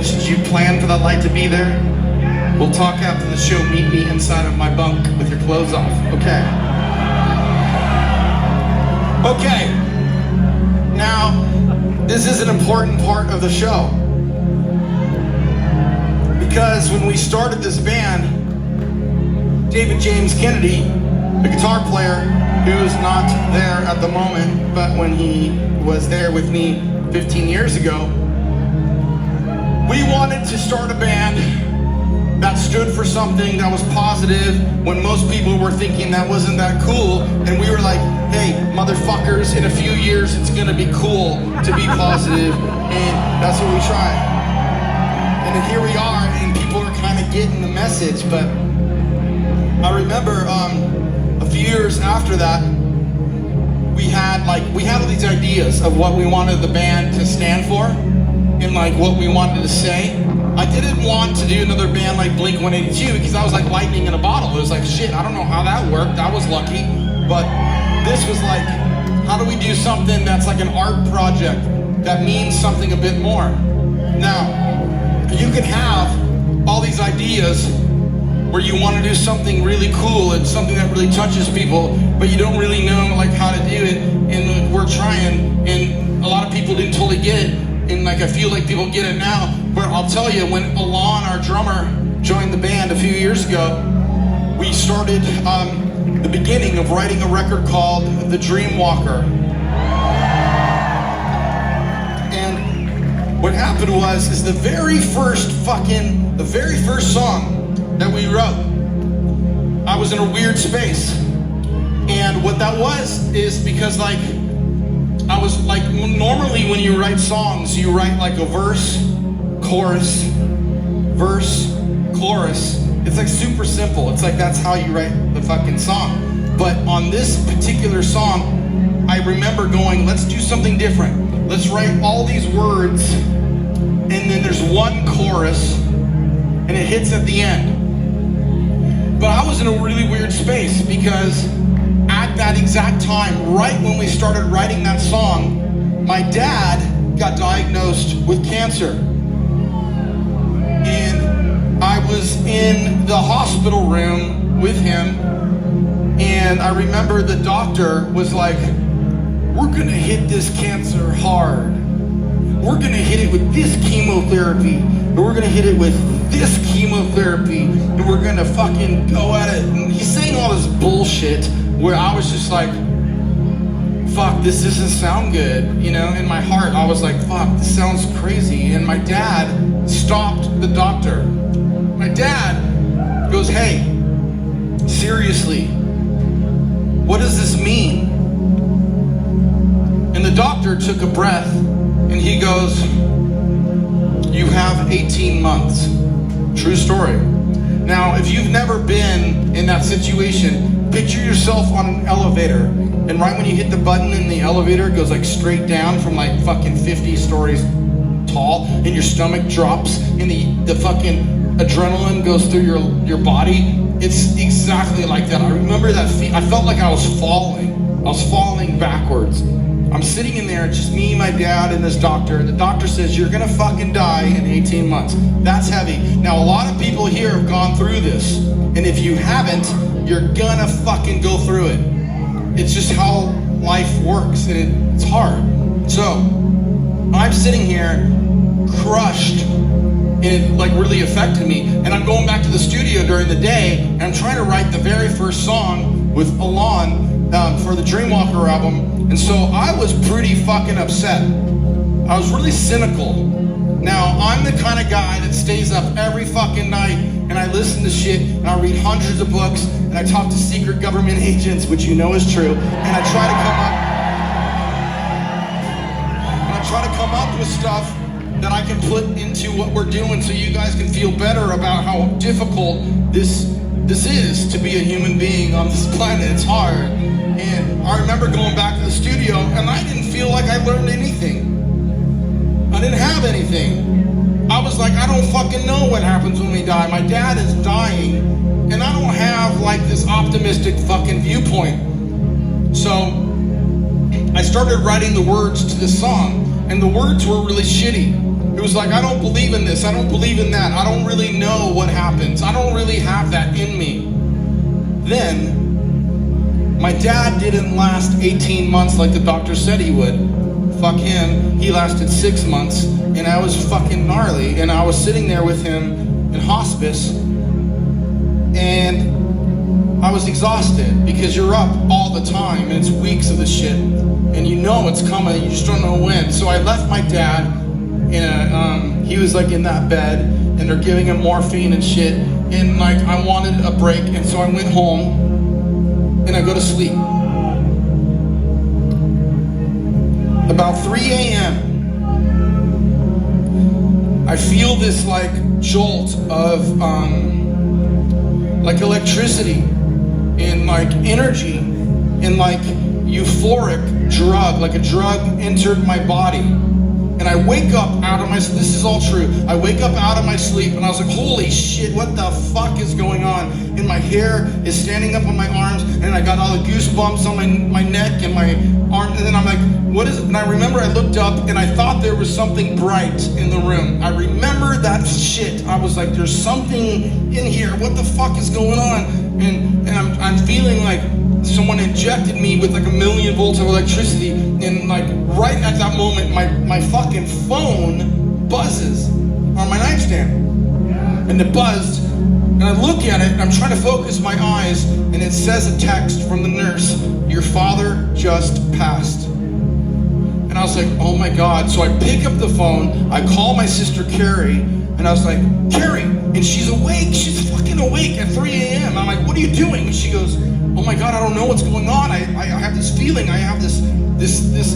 Did you plan for that light to be there? We'll talk after the show. Meet me inside of my bunk with your clothes off. Okay. Okay. Now, this is an important part of the show. Because when we started this band, David James Kennedy, the guitar player, who is not there at the moment, but when he was there with me 15 years ago, we wanted to start a band that stood for something that was positive when most people were thinking that wasn't that cool. And we were like, hey, motherfuckers, in a few years it's gonna be cool to be positive, and that's what we tried. And then here we are, and people are kind of getting the message. But I remember a few years after that, we had all these ideas of what we wanted the band to stand for and like what we wanted to say. I didn't want to do another band like Blink-182 because I was like lightning in a bottle. It was like, shit, I don't know how that worked. I was lucky. But this was like, how do we do something that's like an art project that means something a bit more? Now, you can have all these ideas where you want to do something really cool and something that really touches people, but you don't really know like how to do it. And we're trying, and a lot of people didn't totally get it. And like I feel like people get it now. But I'll tell you, when Alon, our drummer, joined the band a few years ago, we started the beginning of writing a record called The Dreamwalker. And what happened is the very first song that we wrote, I was in a weird space. And what that was is because like, I was like, normally when you write songs, you write like a verse, chorus. It's like super simple. It's like that's how you write the fucking song. But on this particular song, I remember going, let's do something different. Let's write all these words, and then there's one chorus, and it hits at the end. But I was in a really weird space because at that exact time, right when we started writing that song, my dad got diagnosed with cancer. And I was in the hospital room with him, and I remember the doctor was like, we're gonna hit this cancer hard. We're gonna hit it with this chemotherapy, and we're gonna hit it with this chemotherapy, and we're gonna fucking go at it. And he's saying all this bullshit where I was just like, fuck, this doesn't sound good. You know, in my heart, I was like, fuck, this sounds crazy. And my dad stopped the doctor. My dad goes, hey, seriously, what does this mean? And the doctor took a breath and he goes, you have 18 months. True story. Now, if you've never been in that situation, picture yourself on an elevator, and right when you hit the button in the elevator, it goes like straight down from like fucking 50 stories tall, and your stomach drops, and the fucking adrenaline goes through your body. It's exactly like that. I remember that I felt like I was falling backwards. I'm sitting in there, just me, my dad, and this doctor. The doctor says, you're gonna fucking die in 18 months. That's heavy. Now, a lot of people here have gone through this, and if you haven't, you're gonna fucking go through it. It's just how life works, and it's hard. So, I'm sitting here, crushed, and it like really affected me. And I'm going back to the studio during the day, and I'm trying to write the very first song with Alon for the Dreamwalker album. And so I was pretty fucking upset. I was really cynical. Now, I'm the kind of guy that stays up every fucking night and I listen to shit and I read hundreds of books and I talk to secret government agents, which you know is true, and I try to come up with stuff that I can put into what we're doing so you guys can feel better about how difficult this is to be a human being on this planet. It's hard. And I remember going back to the studio and I didn't feel like I learned anything. I didn't have anything. I was like, I don't fucking know what happens when we die. My dad is dying and I don't have like this optimistic fucking viewpoint. So I started writing the words to this song, and the words were really shitty. It was like, I don't believe in this, I don't believe in that, I don't really know what happens, I don't really have that in me. Then, my dad didn't last 18 months like the doctor said he would. Fuck him, he lasted 6 months, and I was fucking gnarly, and I was sitting there with him in hospice, and I was exhausted, because you're up all the time, and it's weeks of the shit, and you know it's coming, you just don't know when. So I left my dad he was like in that bed, and they're giving him morphine and shit, and like I wanted a break, and so I went home, and I go to sleep. About 3 a.m., I feel this like jolt of like electricity and like energy and like euphoric drug, like a drug entered my body. And I wake up out of my, this is all true, I wake up out of my sleep and I was like, holy shit, what the fuck is going on? And my hair is standing up on my arms, and I got all the goosebumps on my neck and my arm, and then I'm like, what is it? And I remember I looked up and I thought there was something bright in the room. I remember that shit. I was like, there's something in here, what the fuck is going on? And I'm feeling like someone injected me with like 1,000,000 volts of electricity, and like right at that moment my fucking phone buzzes on my nightstand, and it buzzed, and I look at it and I'm trying to focus my eyes, and it says a text from the nurse, your father just passed. And I was like, oh my God. So I pick up the phone, I call my sister Carrie, and I was like, Carrie, and she's awake, she's fucking awake at 3 a.m. I'm like, what are you doing? And she goes, oh my God, I don't know what's going on. I have this feeling, I have this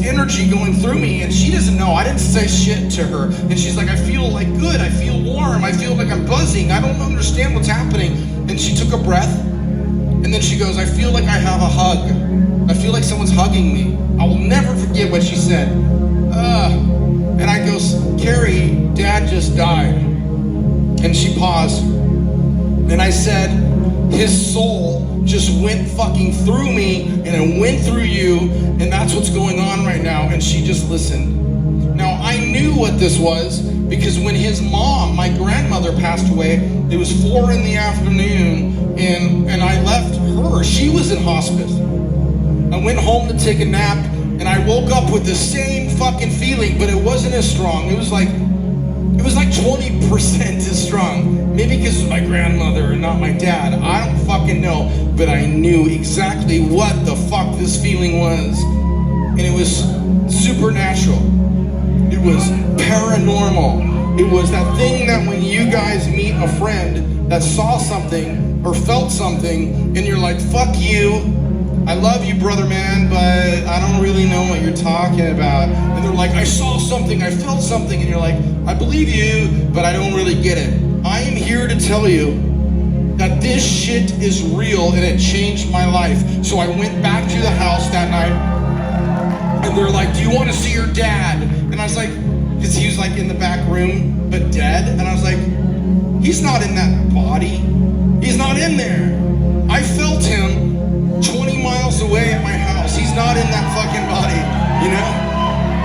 energy going through me, and she doesn't know. I didn't say shit to her. And she's like, I feel like good, I feel warm, I feel like I'm buzzing, I don't understand what's happening. And she took a breath, and then she goes, I feel like I have a hug. I feel like someone's hugging me. I will never forget what she said. And I go, Carrie, Dad just died. And she paused. And I said, his soul just went fucking through me, and it went through you, and that's what's going on right now. And she just listened. Now, I knew what this was, because when his mom, my grandmother, passed away, it was 4 in the afternoon, and I left her. She was in hospice. I went home to take a nap, and I woke up with the same fucking feeling, but it wasn't as strong. It was like 20% as strong. Maybe because it was my grandmother and not my dad. I don't fucking know. But I knew exactly what the fuck this feeling was. And it was supernatural. It was paranormal. It was that thing that when you guys meet a friend that saw something or felt something, and you're like, fuck you, I love you, brother man, but I don't really know what you're talking about. And they're like, I saw something, I felt something, and you're like, I believe you, but I don't really get it. I am here to tell you that this shit is real, and it changed my life. So I went back to the house that night, and they're like, do you want to see your dad? And I was like, because he was like in the back room, but dead. And I was like, he's not in that body. He's not in there. I felt him 20 miles away at my house. He's not in that fucking body, you know?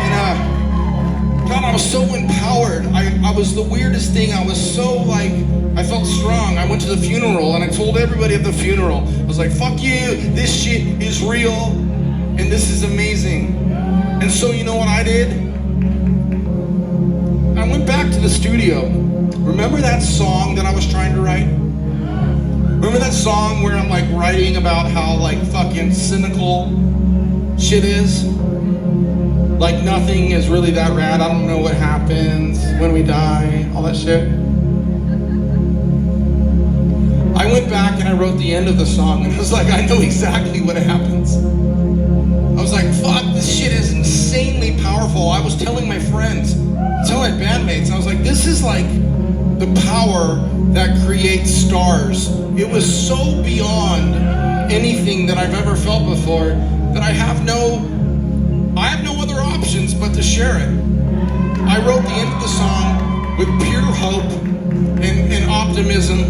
And God, I was so empowered. I was the weirdest thing. I was so like, I felt strong. I went to the funeral, and I told everybody at the funeral, I was like, fuck you, this shit is real, and this is amazing. And so you know what I did? I went back to the studio. Remember that song that I was trying to write? Remember that song where I'm like writing about how like fucking cynical shit is? Like nothing is really that rad. I don't know what happens when we die, all that shit. I went back and I wrote the end of the song, and I was like, I know exactly what happens. I was like, fuck, this shit is insanely powerful. I was telling my friends, telling my bandmates, I was like, this is like the power that creates stars. It was so beyond anything that I've ever felt before that I have no other options but to share it. I wrote the end of the song with pure hope and optimism,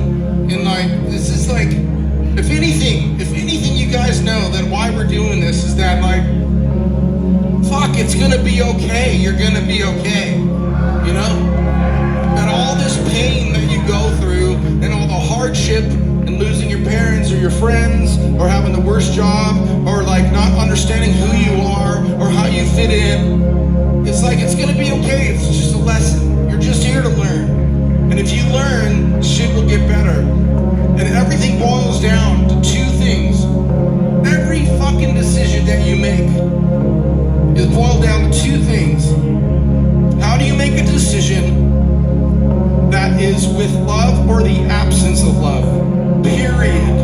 and like, this is like, if anything you guys know that why we're doing this is that like, fuck, it's gonna be okay, you're gonna be okay, you know? learn, shit will get better. And everything boils down to two things. Every fucking decision that you make is boiled down to two things. How do you make a decision that is with love or the absence of love? Period.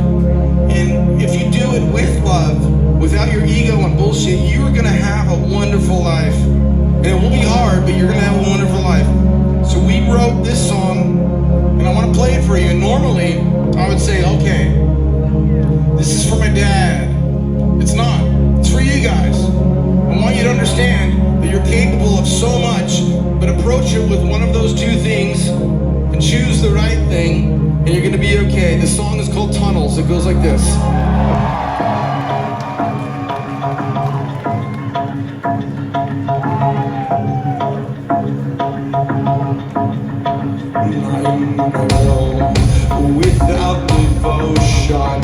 And if you do it with love, without your ego and bullshit, you are gonna have a wonderful life. And it will be hard, but you're gonna have a wonderful life. So we wrote this song, and I wanna play it for you. And normally, I would say, okay, this is for my dad. It's not. It's for you guys. I want you to understand that you're capable of so much, but approach it with one of those two things and choose the right thing, and you're gonna be okay. The song is called Tunnels. It goes like this. Without devotion,